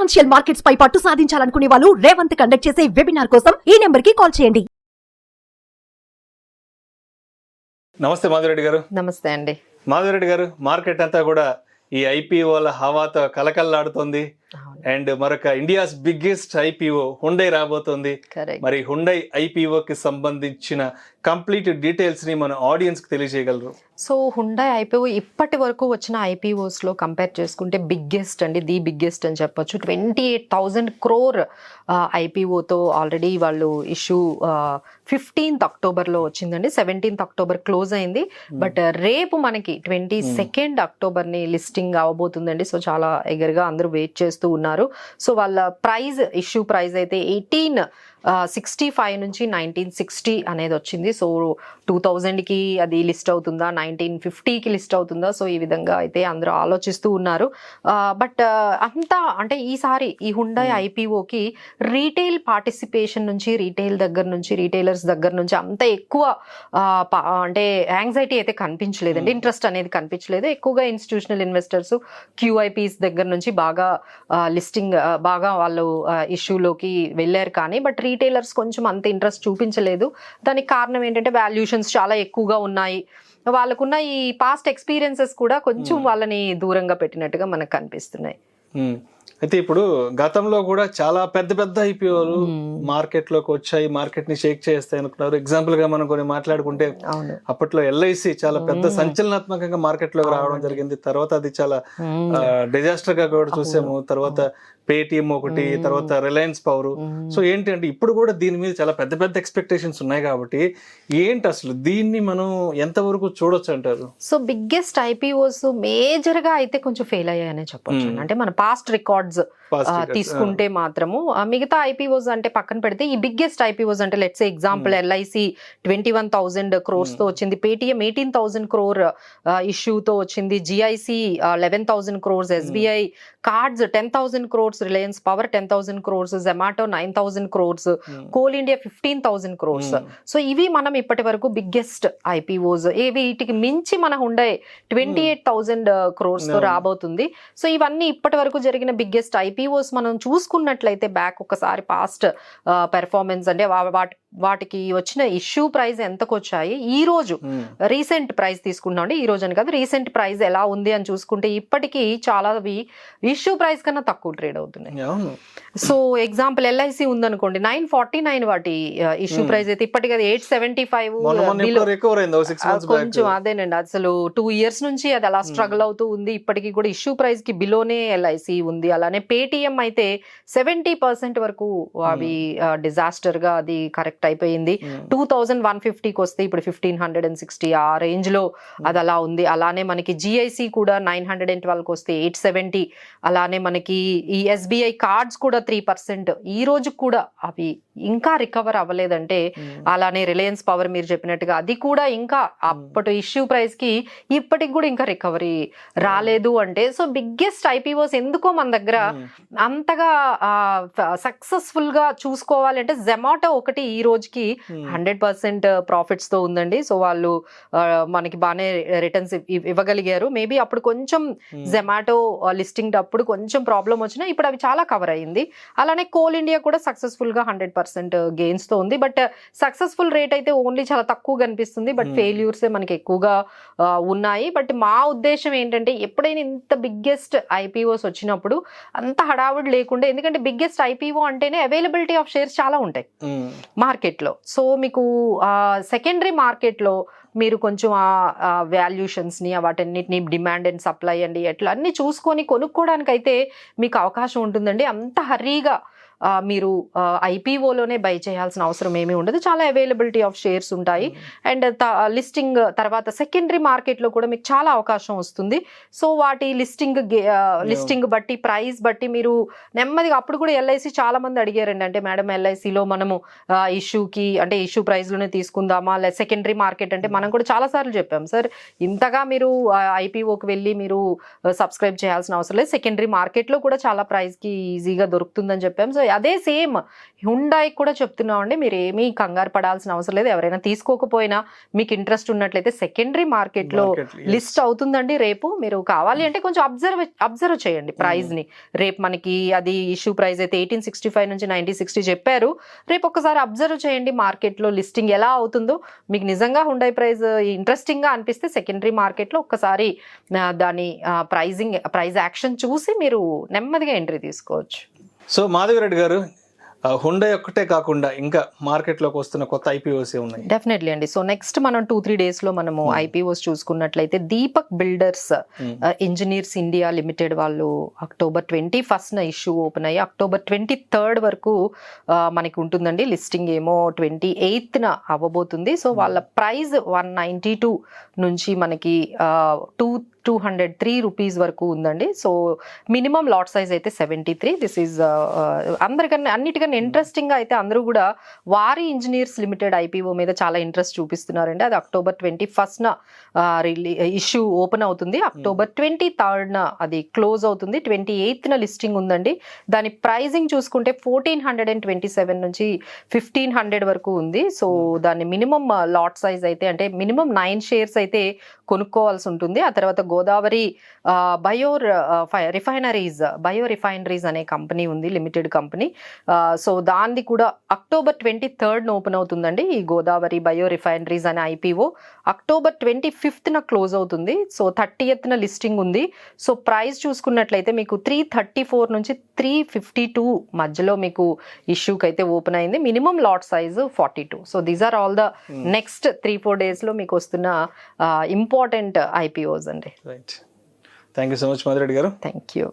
Financial markets పై పట్టు సాధించాలనుకునే వాళ్ళు Revanth conduct చేసే వెబినార్ కోసం ఈ నెంబర్ కి కాల్ చేయండి. నమస్తే మాధవిరెడ్డి గారు. నమస్తే అండి. మాధవిరెడ్డి గారు, మార్కెట్ అంతా కూడా ఈ ఐపీఓల హవాతో కలకల్లాడుతోంది. అండ్ మరొక ఇండియాస్ బిగ్గెస్ట్ ఐపీఓ హుండై రాబోతోంది. మరి హుండై ఐపీఓకి సంబంధించిన కంప్లీట్ డీటెయిల్స్ ని మన ఆడియన్స్ కి తెలియజేయగలరు? సో హుండై ఐపీఓ ఇప్పటి వరకు వచ్చిన ఐపీఓస్ లో కంపేర్ చేసుకుంటే బిగ్గెస్ట్ అండి, ది బిగ్గెస్ట్ అని చెప్పొచ్చు. 28,000 crore ఐపీఓతో ఆల్రెడీ వాళ్ళు ఇష్యూ 15th October వచ్చిందండి. 17th October క్లోజ్ అయింది. బట్ రేపు మనకి 22nd October లిస్టింగ్ అవ్వబోతుందండి. సో చాలా ఎగర్గా అందరూ వెయిట్ చేస్తూ ఉన్నారు. సో వాళ్ళ ప్రైజ్, ఇష్యూ ప్రైజ్ అయితే 1865 నుంచి 1960 అనేది వచ్చింది. సో 2000కి అది లిస్ట్ అవుతుందా, 1950కి లిస్ట్ అవుతుందా, సో ఈ విధంగా అయితే అందరూ ఆలోచిస్తూ ఉన్నారు. బట్ అంతా అంటే ఈసారి ఈ హుండై ఐపీఓకి రీటైల్ పార్టిసిపేషన్ నుంచి, రీటైలర్స్ దగ్గర నుంచి అంత ఎక్కువ అంటే యాంగ్జైటీ అయితే కనిపించలేదండి, ఇంట్రెస్ట్ అనేది కనిపించలేదు. ఎక్కువగా ఇన్స్టిట్యూషనల్ ఇన్వెస్టర్స్, క్యూఐపీస్ దగ్గర నుంచి బాగా లిస్టింగ్ బాగా వాళ్ళు ఇష్యూలోకి వెళ్ళారు. కానీ బట్ రీటైలర్స్ కొంచెం అంత ఇంట్రెస్ట్ చూపించలేదు. దానికి కారణం ఏంటంటే వాల్యుయేషన్స్ చాలా ఎక్కువగా ఉన్నాయి. వాళ్ళకున్న ఈ పాస్ట్ ఎక్స్పీరియన్సెస్ కూడా కొంచెం వాళ్ళని దూరంగా పెట్టినట్టుగా మనకు కనిపిస్తున్నాయి. అయితే ఇప్పుడు గతంలో కూడా చాలా పెద్ద పెద్ద ఐపీఓలు మార్కెట్ లోకి వచ్చాయి, మార్కెట్ ని షేక్ చేస్తాయి అనుకున్నారు. ఎగ్జాంపుల్ గా మనం కొన్ని మాట్లాడుకుంటే అప్పట్లో ఎల్ఐసి చాలా పెద్ద సంచలనాత్మకంగా మార్కెట్ లోకి రావడం జరిగింది. తర్వాత అది చాలా డిజాస్టర్ గా కూడా చూసాము. తర్వాత పేటిఎం ఒకటి, తర్వాత రిలయన్స్ పవర్. సో ఏంటి అంటే ఇప్పుడు కూడా దీని మీద చాలా పెద్ద పెద్ద ఎక్స్పెక్టేషన్స్ ఉన్నాయి. కాబట్టి ఏంటి అసలు దీన్ని మనం ఎంతవరకు చూడొచ్చు అంటారు? సో బిగ్గెస్ట్ ఐపీఓస్ మేజర్ గా అయితే కొంచెం ఫెయిల్ అయ్యాయనే చెప్పొచ్చు. అంటే మన పాస్ట్ రికార్డ్స్ తీసుకుంటే మాత్రము మిగతా ఐపీఓస్ అంటే పక్కన పెడితే ఈ బిగ్గెస్ట్ ఐపీఓస్ అంటే లెట్స్ ఎగ్జాంపుల్ ఎల్ఐసి 21,000 crores తో వచ్చింది, పేటిఎం 18,000 crore ఇష్యూతో వచ్చింది, GIC 11,000 crores, SBI cards 10,000 crores, Reliance power 10,000 crores, Zomato 9,000 crores, coal India 15,000 crores. So ఇవి మనం ఇప్పటి వరకు బిగ్గెస్ట్ ఐపీఓస్. వీటికి మించి మన హుండై 28,000 crores తో రాబోతుంది. సో ఇవన్నీ ఇప్పటి వరకు జరిగిన బిగ్గెస్ట్ ఐపీఓస్ మనం చూసుకున్నట్లయితే బ్యాక్ ఒకసారి పాస్ట్ పెర్ఫార్మెన్స్ అంటే వాటికి వచ్చిన ఇష్యూ ప్రైస్ ఎంతకు వచ్చాయి, ఈ రోజు రీసెంట్ ప్రైస్ తీసుకున్నాం అండి, ఈ రోజు అని కాదు, రీసెంట్ ప్రైస్ ఎలా ఉంది అని చూసుకుంటే ఇప్పటికీ చాలా ఇష్యూ ప్రైస్ కన్నా తక్కువ ట్రేడ్ అవుతున్నాయి. సో ఎగ్జాంపుల్ ఎల్ఐసి ఉందనుకోండి 949 వాటి ఇష్యూ ప్రైస్ అయితే ఇప్పటికి అది 875 కొంచెం అదేనండి. అసలు 2 years నుంచి అది అలా స్ట్రగుల్ అవుతూ ఉంది. ఇప్పటికీ కూడా ఇష్యూ ప్రైస్ కి బిలోనే ఎల్ఐసి ఉంది. అలానే పేటిఎం అయితే 70% వరకు అవి డిజాస్టర్ గా అది కరెక్ట్ అయిపోయింది. 2150కి వస్తే ఇప్పుడు 1560 ఆ రేంజ్ లో అది అలా ఉంది. అలానే మనకి జిఐసి కూడా 912కి వస్తే 870. అలానే మనకి ఈ ఎస్బీఐ కార్డ్స్ కూడా 3% ఈ రోజు కూడా అవి ఇంకా రికవర్ అవ్వలేదంటే, అలానే రిలయన్స్ పవర్ మీరు చెప్పినట్టుగా అది కూడా ఇంకా అప్పటి ఇష్యూ ప్రైస్ కి ఇప్పటికి కూడా ఇంకా రికవరీ రాలేదు అంటే, సో బిగ్గెస్ట్ ఐపీఓస్ ఎందుకో మన దగ్గర అంతగా సక్సెస్ఫుల్ గా చూసుకోవాలంటే జొమాటో ఒకటి ఈ రోజుకి 100% ప్రాఫిట్స్ తో ఉందండి. సో వాళ్ళు మనకి బాగానే రిటర్న్స్ ఇవ్వగలిగారు. మేబీ అప్పుడు కొంచెం జొమాటో లిస్టింగ్ అప్పుడు కొంచెం ప్రాబ్లం వచ్చినా ఇప్పుడు అవి చాలా కవర్ అయ్యింది. అలానే కోల్ ఇండియా కూడా సక్సెస్ఫుల్ గా 100% గెయిన్స్ తో ఉంది. బట్ సక్సెస్ఫుల్ రేట్ అయితే ఓన్లీ చాలా తక్కువ కనిపిస్తుంది. బట్ ఫెయిల్యూర్స్ మనకి ఎక్కువగా ఉన్నాయి. బట్ మా ఉద్దేశం ఏంటంటే ఎప్పుడైనా ఇంత బిగ్గెస్ట్ ఐపీఓస్ వచ్చినప్పుడు అంత హడావుడి లేకుండా, ఎందుకంటే బిగ్గెస్ట్ ఐపీఓ అంటేనే అవైలబిలిటీ ఆఫ్ షేర్స్ చాలా ఉంటాయి మార్కెట్ లో. సో మీకు సెకండరీ మార్కెట్ లో మీరు కొంచెం ఆ వాల్యుయేషన్స్ ని వాటన్నిటిని డిమాండ్ అండ్ సప్లై అండి ఎట్లా అన్ని చూసుకొని కొనుక్కోవడానికి అయితే మీకు అవకాశం ఉంటుందండి. అంత హరీగా మీరు ఐపీఓలోనే బై చేయాల్సిన అవసరం ఏమీ ఉండదు. చాలా అవైలబిలిటీ ఆఫ్ షేర్స్ ఉంటాయి. అండ్ లిస్టింగ్ తర్వాత సెకండరీ మార్కెట్లో కూడా మీకు చాలా అవకాశం వస్తుంది. సో వాటి లిస్టింగ్ బట్టి, ప్రైస్ బట్టి మీరు నెమ్మదిగా, అప్పుడు కూడా ఎల్ఐసి చాలా మంది అడిగారండి, అంటే మేడం ఎల్ఐసిలో మనము ఇష్యూకి అంటే ఇష్యూ ప్రైస్లోనే తీసుకుందామా, సెకండరీ మార్కెట్ అంటే మన మనం కూడా చాలా సార్లు చెప్పాం సార్, ఇంతగా మీరు ఐపీఓకి వెళ్ళి మీరు సబ్స్క్రైబ్ చేయాల్సిన అవసరం లేదు, సెకండరీ మార్కెట్లో కూడా చాలా ప్రైస్కి ఈజీగా దొరుకుతుందని చెప్పాం. సో అదే సేమ్ హ్యుండాయ్ కూడా చెప్తున్నామండి, మీరు ఏమీ కంగారు పడాల్సిన అవసరం లేదు. ఎవరైనా తీసుకోకపోయినా మీకు ఇంట్రెస్ట్ ఉన్నట్లయితే సెకండరీ మార్కెట్లో లిస్ట్ అవుతుందండి రేపు. మీరు కావాలి అంటే కొంచెం అబ్జర్వ్ చేయండి ప్రైస్ ని. రేపు మనకి అది ఇష్యూ ప్రైస్ అయితే 1865 నుంచి 1960 చెప్పారు. రేపు ఒకసారి అబ్జర్వ్ చేయండి మార్కెట్ లో లిస్టింగ్ ఎలా అవుతుందో. మీకు నిజంగా హ్యుండాయ్ ప్రైస్ ఇంట్రెస్టింగ్ గా అనిపిస్తే సెకండరీ మార్కెట్ లో ఒక్కసారి దాని ప్రైస్ యాక్షన్ చూసి మీరు నెమ్మదిగా ఎంట్రీ తీసుకోవచ్చు. సో మాధవి రెడ్డి గారు, హ్యుండాయ్ ఒక్కటే కాకుండా ఇంకా మార్కెట్లోకి వస్తున్న కొత్త ఐపీఓస్ ఉన్నాయి? డెఫినెట్లీ అండి. సో నెక్స్ట్ మనం 2-3 డేస్ లో మనము ఐపీఓస్ చూసుకున్నట్లయితే Deepak builders engineers India limited వాళ్ళు October 21 ఇష్యూ ఓపెన్ అయ్యి October 23 వరకు మనకి ఉంటుందండి. లిస్టింగ్ ఏమో 28 అవ్వబోతుంది. సో వాళ్ళ ప్రైస్ 192 నుంచి మనకి 203 రూపీస్ వరకు ఉందండి. సో మినిమం లాట్ సైజ్ అయితే 73. దిస్ ఈజ్ అన్నిటికన్నా ఇంట్రెస్టింగ్ గా అయితే అందరూ కూడా వారి ఇంజనీర్స్ లిమిటెడ్ ఐపీఓ మీద చాలా ఇంట్రెస్ట్ చూపిస్తున్నారండి. అది October 21 ఇష్యూ ఓపెన్ అవుతుంది. October 23 అది క్లోజ్ అవుతుంది. 28 లిస్టింగ్ ఉందండి. దాని ప్రైజింగ్ చూసుకుంటే 1427 నుంచి 1500 వరకు ఉంది. సో దాని మినిమం లాట్ సైజ్ అయితే అంటే మినిమం 9 షేర్స్ అయితే కొనుక్కోవాల్సి ఉంటుంది. ఆ తర్వాత గోదావరి బయో రిఫైనరీస్ అనే కంపెనీ ఉంది, లిమిటెడ్ కంపెనీ. సో దాన్ని కూడా October 23 ఓపెన్ అవుతుందండి. ఈ గోదావరి బయో రిఫైనరీస్ అనే ఐపీఓ October 25 క్లోజ్ అవుతుంది. సో 30th లిస్టింగ్ ఉంది. సో ప్రైస్ చూసుకున్నట్లయితే మీకు 334 నుంచి 352 మధ్యలో మీకు ఇష్యూకి అయితే ఓపెన్ అయింది. Minimum lot size 42. So these are all the next 3-4 days లో మీకు వస్తున్న ఇంపార్టెంట్ ఐపీఓస్ అండి. Right. Thank you so much Madhavi Reddy గారు. Thank you.